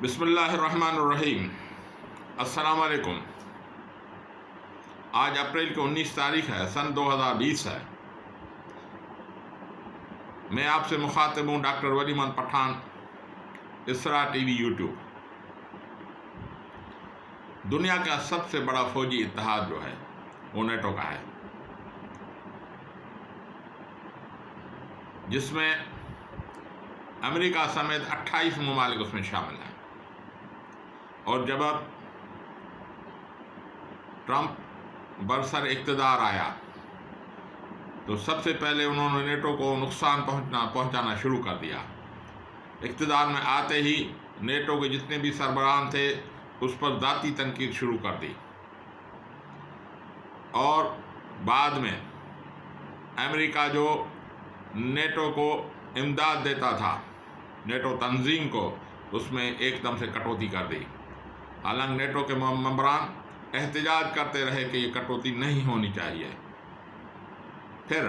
بسم اللہ الرحمن الرحیم۔ السلام علیکم۔ آج اپریل کی 19 تاریخ ہے، سن 2020 ہے۔ میں آپ سے مخاطب ہوں ڈاکٹر ولی محمد پٹھان، اسرا ٹی وی یوٹیوب۔ دنیا کا سب سے بڑا فوجی اتحاد جو ہے وہ نیٹو کا ہے، جس میں امریکہ سمیت 28 ممالک اس میں شامل ہیں۔ اور جب اب ٹرمپ برسر اقتدار آیا تو سب سے پہلے انہوں نے نیٹو کو نقصان پہنچانا شروع کر دیا۔ اقتدار میں آتے ہی نیٹو کے جتنے بھی سربراہان تھے اس پر ذاتی تنقید شروع کر دی، اور بعد میں امریکہ جو نیٹو کو امداد دیتا تھا، نیٹو تنظیم کو، اس میں ایک دم سے کٹوتی کر دی۔ حالانکہ نیٹو کے ممبران احتجاج کرتے رہے کہ یہ کٹوتی نہیں ہونی چاہیے۔ پھر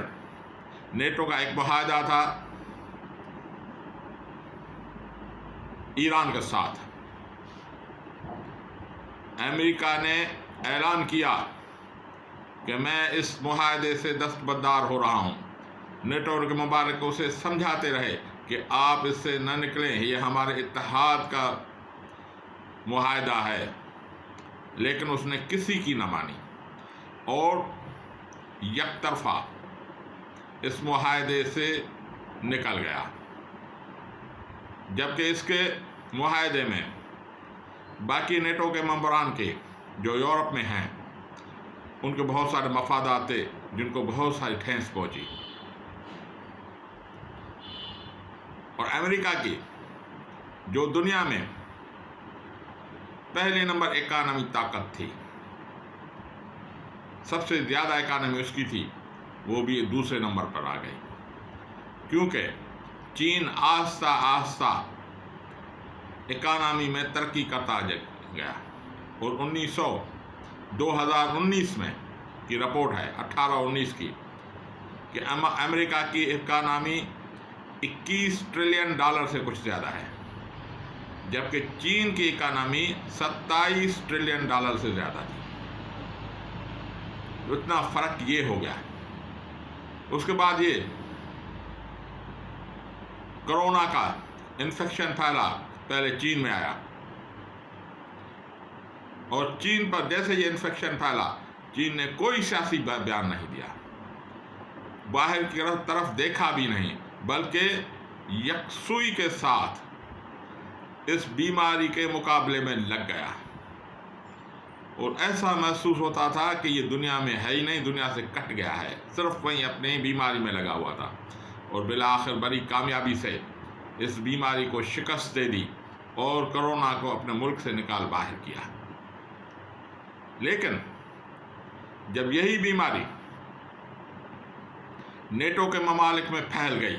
نیٹو کا ایک معاہدہ تھا ایران کے ساتھ۔ امریکہ نے اعلان کیا کہ میں اس معاہدے سے دستبردار ہو رہا ہوں۔ نیٹو کے ممالک کو اسے سمجھاتے رہے کہ آپ اس سے نہ نکلیں، یہ ہمارے اتحاد کا معاہدہ ہے، لیکن اس نے کسی کی نہ مانی اور یک طرفہ اس معاہدے سے نکل گیا۔ جبکہ اس کے معاہدے میں باقی نیٹو کے ممبران کے جو یورپ میں ہیں ان کے بہت سارے مفادات تھے جن کو بہت ساری ٹھیس پہنچی، اور امریکہ کی جو دنیا میں پہلے نمبر اکانومی طاقت تھی، سب سے زیادہ اکانومی اس کی تھی، وہ بھی دوسرے نمبر پر آ گئی، کیونکہ چین آہستہ آہستہ اکانومی میں ترقی کرتا گیا۔ اور 2019 میں کی رپورٹ ہے 18-19 کی کہ امریکہ کی اکانومی $21 ٹریلین سے کچھ زیادہ ہے، جبکہ چین کی اکانومی $27 ٹریلین سے زیادہ تھی۔ اتنا فرق یہ ہو گیا۔ اس کے بعد یہ کرونا کا انفیکشن پھیلا، پہلے چین میں آیا، اور چین پر جیسے یہ انفیکشن پھیلا، چین نے کوئی سیاسی بیان نہیں دیا، باہر کی طرف دیکھا بھی نہیں، بلکہ یکسوئی کے ساتھ اس بیماری کے مقابلے میں لگ گیا، اور ایسا محسوس ہوتا تھا کہ یہ دنیا میں ہے ہی نہیں، دنیا سے کٹ گیا ہے، صرف وہیں اپنی بیماری میں لگا ہوا تھا، اور بالآخر بڑی کامیابی سے اس بیماری کو شکست دے دی اور کرونا کو اپنے ملک سے نکال باہر کیا۔ لیکن جب یہی بیماری نیٹو کے ممالک میں پھیل گئی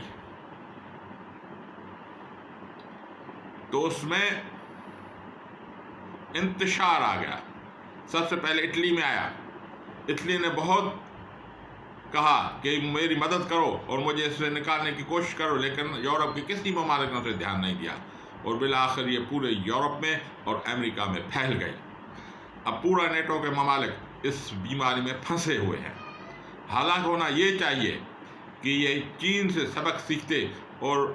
تو اس میں انتشار آ گیا۔ سب سے پہلے اٹلی میں آیا۔ اٹلی نے بہت کہا کہ میری مدد کرو اور مجھے اس سے نکالنے کی کوشش کرو، لیکن یورپ کے کسی ممالک نے اسے دھیان نہیں دیا، اور بالآخر یہ پورے یورپ میں اور امریکہ میں پھیل گئی۔ اب پورا نیٹو کے ممالک اس بیماری میں پھنسے ہوئے ہیں۔ حالانکہ ہونا یہ چاہیے کہ یہ چین سے سبق سیکھتے اور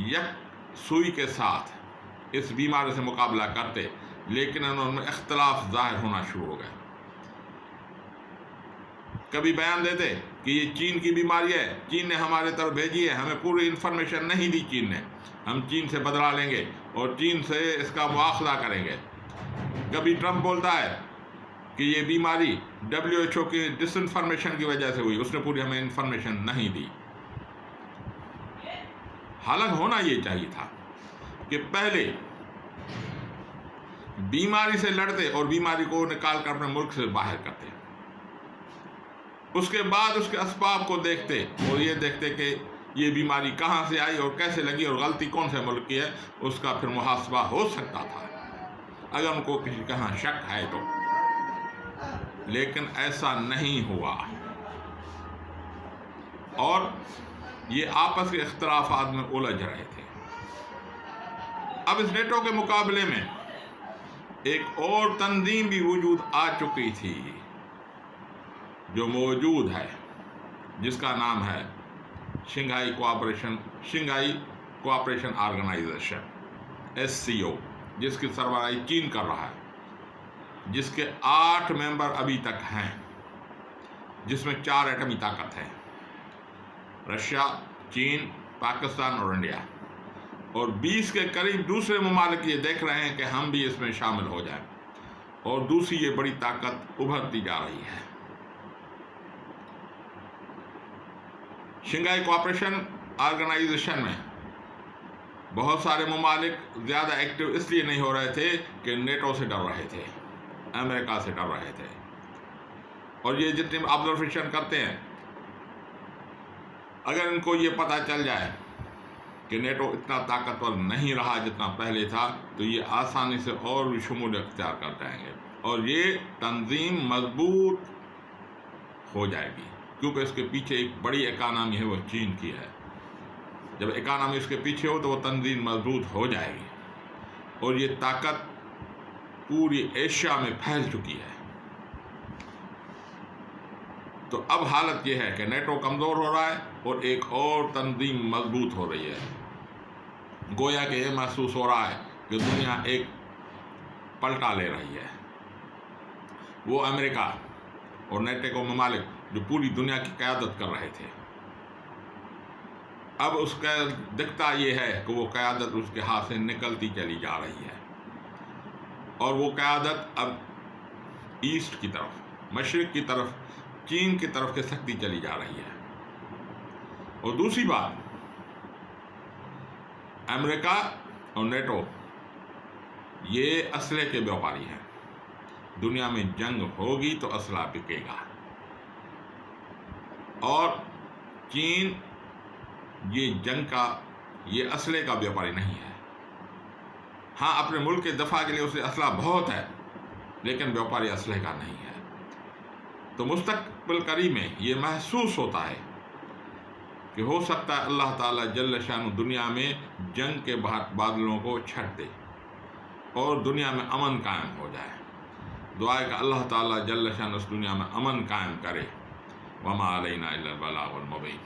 یک سوئی کے ساتھ اس بیماری سے مقابلہ کرتے، لیکن انہوں میں اختلاف ظاہر ہونا شروع ہو گئے۔ کبھی بیان دیتے کہ یہ چین کی بیماری ہے، چین نے ہمارے طرف بھیجی ہے، ہمیں پوری انفارمیشن نہیں دی چین نے، ہم چین سے بدلہ لیں گے اور چین سے اس کا مواخذہ کریں گے۔ کبھی ٹرمپ بولتا ہے کہ یہ بیماری WHO کی ڈس انفارمیشن کی وجہ سے ہوئی، اس نے پوری ہمیں انفارمیشن نہیں دی۔ حالانکہ ہونا یہ چاہیے تھا کہ پہلے بیماری سے لڑتے اور بیماری کو نکال کر اپنے ملک سے باہر کرتے، اس کے بعد اس کے اسباب کو دیکھتے اور یہ دیکھتے کہ یہ بیماری کہاں سے آئی اور کیسے لگی اور غلطی کون سے ملک کی ہے، اس کا پھر محاسبہ ہو سکتا تھا اگر ان کو کسی کہاں شک ہے تو۔ لیکن ایسا نہیں ہوا، اور یہ آپس کے اختلافات میں الجھ رہے تھے۔ اب اس نیٹو کے مقابلے میں ایک اور تنظیم بھی وجود آ چکی تھی جو موجود ہے، جس کا نام ہے شنگھائی کوآپریشن آرگنائزیشن SCO، جس کی سربراہی چین کر رہا ہے، جس کے 8 ممبر ابھی تک ہیں، جس میں 4 ایٹمی طاقت ہیں: رشیا، چین، پاکستان اور انڈیا، اور 20 کے قریب دوسرے ممالک یہ دیکھ رہے ہیں کہ ہم بھی اس میں شامل ہو جائیں، اور دوسری یہ بڑی طاقت ابھرتی جا رہی ہے۔ شنگھائی کوآپریشن آرگنائزیشن میں بہت سارے ممالک زیادہ ایکٹیو اس لیے نہیں ہو رہے تھے کہ نیٹو سے ڈر رہے تھے، امریکہ سے ڈر رہے تھے، اور یہ جتنے آبزرویشن کرتے ہیں، اگر ان کو یہ پتہ چل جائے کہ نیٹو اتنا طاقتور نہیں رہا جتنا پہلے تھا، تو یہ آسانی سے اور بھی شمولیت اختیار کر جائیں گے، اور یہ تنظیم مضبوط ہو جائے گی، کیونکہ اس کے پیچھے ایک بڑی اکانومی ہے، وہ چین کی ہے۔ جب اکانومی اس کے پیچھے ہو تو وہ تنظیم مضبوط ہو جائے گی، اور یہ طاقت پوری ایشیا میں پھیل چکی ہے۔ تو اب حالت یہ ہے کہ نیٹو کمزور ہو رہا ہے اور ایک اور تنظیم مضبوط ہو رہی ہے۔ گویا کہ یہ محسوس ہو رہا ہے کہ دنیا ایک پلٹا لے رہی ہے۔ وہ امریکہ اور نیٹو کے ممالک جو پوری دنیا کی قیادت کر رہے تھے، اب اس کا دکھتا یہ ہے کہ وہ قیادت اس کے ہاتھ سے نکلتی چلی جا رہی ہے، اور وہ قیادت اب ایسٹ کی طرف، مشرق کی طرف، چین کی طرف کھسکتی چلی جا رہی ہے۔ اور دوسری بات، امریکہ اور نیٹو یہ اسلحے کے بیوپاری ہیں۔ دنیا میں جنگ ہوگی تو اسلحہ بکے گا، اور چین یہ جنگ کا، یہ اسلحے کا بیوپاری نہیں ہے۔ ہاں، اپنے ملک کے دفاع کے لیے اسے اسلحہ بہت ہے، لیکن بیوپاری اسلحے کا نہیں ہے۔ تو مستقبل قریب میں یہ محسوس ہوتا ہے کہ ہو سکتا ہے اللہ تعالیٰ جل شانہ دنیا میں جنگ کے بادلوں کو چھٹ دے اور دنیا میں امن قائم ہو جائے۔ دعا ہے کہ اللہ تعالیٰ جل شانہ اس دنیا میں امن قائم کرے۔ وما علینا الا البلاغ المبین۔